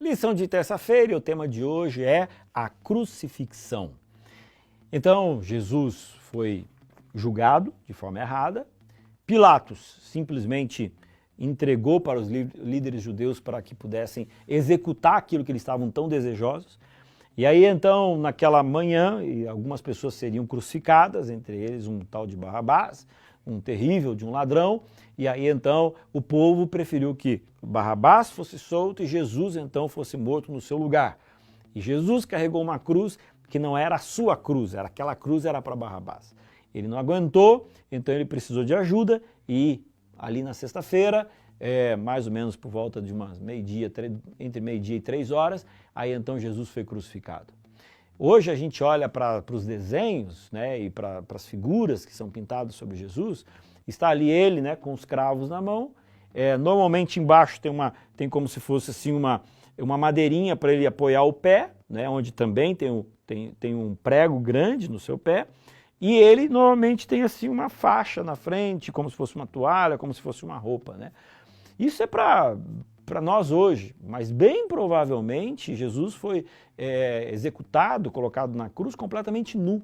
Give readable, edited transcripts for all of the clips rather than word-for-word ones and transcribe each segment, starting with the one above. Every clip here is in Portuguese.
Lição de terça-feira, e o tema de hoje é a crucifixão. Então, Jesus foi julgado de forma errada. Pilatos simplesmente entregou para os líderes judeus para que pudessem executar aquilo que eles estavam tão desejosos. E aí, então, naquela manhã, algumas pessoas seriam crucificadas, entre eles um tal de Barrabás, um terrível de um ladrão. E aí, então, o povo preferiu que Barrabás fosse solto e Jesus, então, fosse morto no seu lugar. E Jesus carregou uma cruz que não era a sua cruz, aquela cruz era para Barrabás. Ele não aguentou, então ele precisou de ajuda e ali na sexta-feira, mais ou menos por volta de umas meio-dia, entre meio-dia e 3 horas, aí então Jesus foi crucificado. Hoje a gente olha para os desenhos, né, e para as figuras que são pintadas sobre Jesus, está ali ele, né, com os cravos na mão, normalmente embaixo tem como se fosse assim uma madeirinha para ele apoiar o pé, né, onde também tem um prego grande no seu pé, e ele normalmente tem assim uma faixa na frente, como se fosse uma toalha, como se fosse uma roupa, né? Isso é para nós hoje, mas bem provavelmente Jesus foi executado, colocado na cruz completamente nu.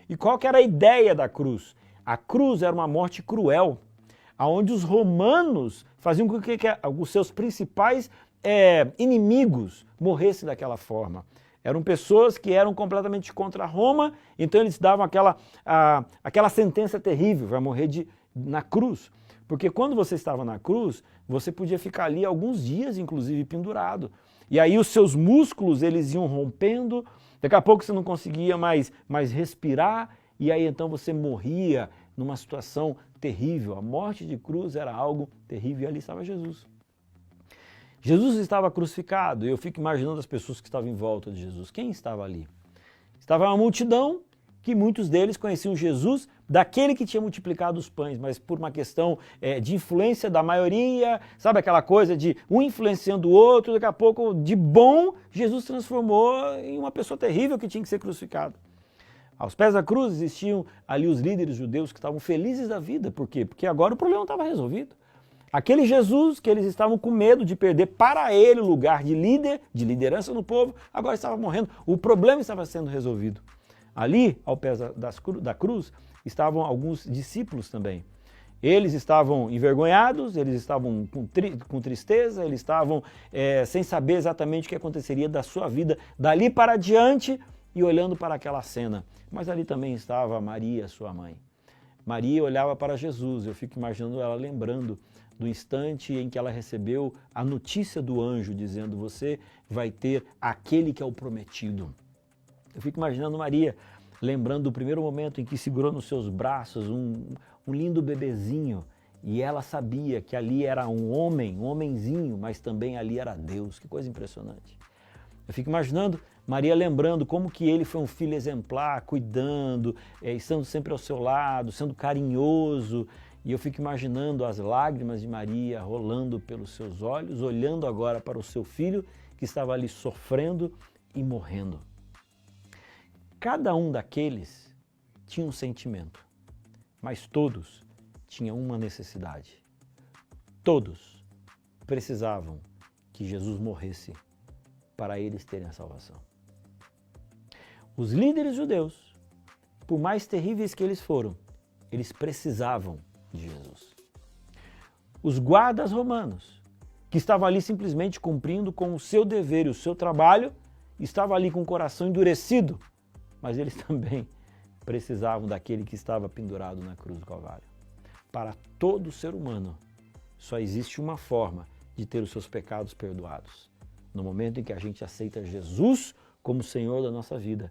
E qual que era a ideia da cruz? A cruz era uma morte cruel, onde os romanos faziam com que os seus principais inimigos morressem daquela forma. Eram pessoas que eram completamente contra Roma, então eles davam aquela sentença terrível, vai morrer na cruz. Porque quando você estava na cruz, você podia ficar ali alguns dias, inclusive, pendurado. E aí os seus músculos, eles iam rompendo, daqui a pouco você não conseguia mais respirar, e aí então você morria numa situação terrível. A morte de cruz era algo terrível e ali estava Jesus. Jesus estava crucificado e eu fico imaginando as pessoas que estavam em volta de Jesus. Quem estava ali? Estava uma multidão que muitos deles conheciam Jesus daquele que tinha multiplicado os pães, mas por uma questão de influência da maioria, sabe aquela coisa de um influenciando o outro, daqui a pouco de bom, Jesus transformou em uma pessoa terrível que tinha que ser crucificado. Aos pés da cruz existiam ali os líderes judeus que estavam felizes da vida. Por quê? Porque agora o problema estava resolvido. Aquele Jesus que eles estavam com medo de perder para ele o lugar de líder, de liderança no povo, agora estava morrendo. O problema estava sendo resolvido. Ali, ao pé da cruz, estavam alguns discípulos também. Eles estavam envergonhados, eles estavam com tristeza, eles estavam sem saber exatamente o que aconteceria da sua vida dali para diante e olhando para aquela cena. Mas ali também estava Maria, sua mãe. Maria olhava para Jesus, eu fico imaginando ela lembrando do instante em que ela recebeu a notícia do anjo dizendo: você vai ter aquele que é o prometido. Eu fico imaginando Maria lembrando do primeiro momento em que segurou nos seus braços um lindo bebezinho e ela sabia que ali era um homenzinho, mas também ali era Deus. Que coisa impressionante. Eu fico imaginando Maria lembrando como que ele foi um filho exemplar, cuidando, estando sempre ao seu lado, sendo carinhoso. E eu fico imaginando as lágrimas de Maria rolando pelos seus olhos, olhando agora para o seu filho que estava ali sofrendo e morrendo. Cada um daqueles tinha um sentimento, mas todos tinham uma necessidade. Todos precisavam que Jesus morresse para eles terem a salvação. Os líderes judeus, por mais terríveis que eles foram, eles precisavam de Jesus. Os guardas romanos, que estavam ali simplesmente cumprindo com o seu dever e o seu trabalho, estavam ali com o coração endurecido, mas eles também precisavam daquele que estava pendurado na cruz do Calvário. Para todo ser humano, só existe uma forma de ter os seus pecados perdoados. No momento em que a gente aceita Jesus como Senhor da nossa vida.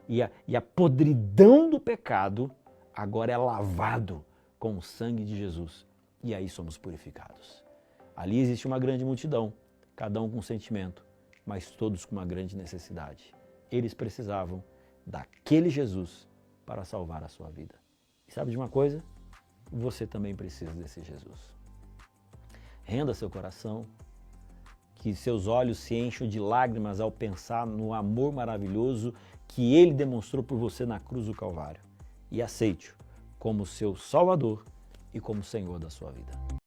E a podridão do pecado agora é lavado com o sangue de Jesus. E aí somos purificados. Ali existe uma grande multidão, cada um com um sentimento, mas todos com uma grande necessidade. Eles precisavam daquele Jesus para salvar a sua vida. E sabe de uma coisa? Você também precisa desse Jesus. Renda seu coração, que seus olhos se encham de lágrimas ao pensar no amor maravilhoso que Ele demonstrou por você na cruz do Calvário. E aceite-o como seu Salvador e como Senhor da sua vida.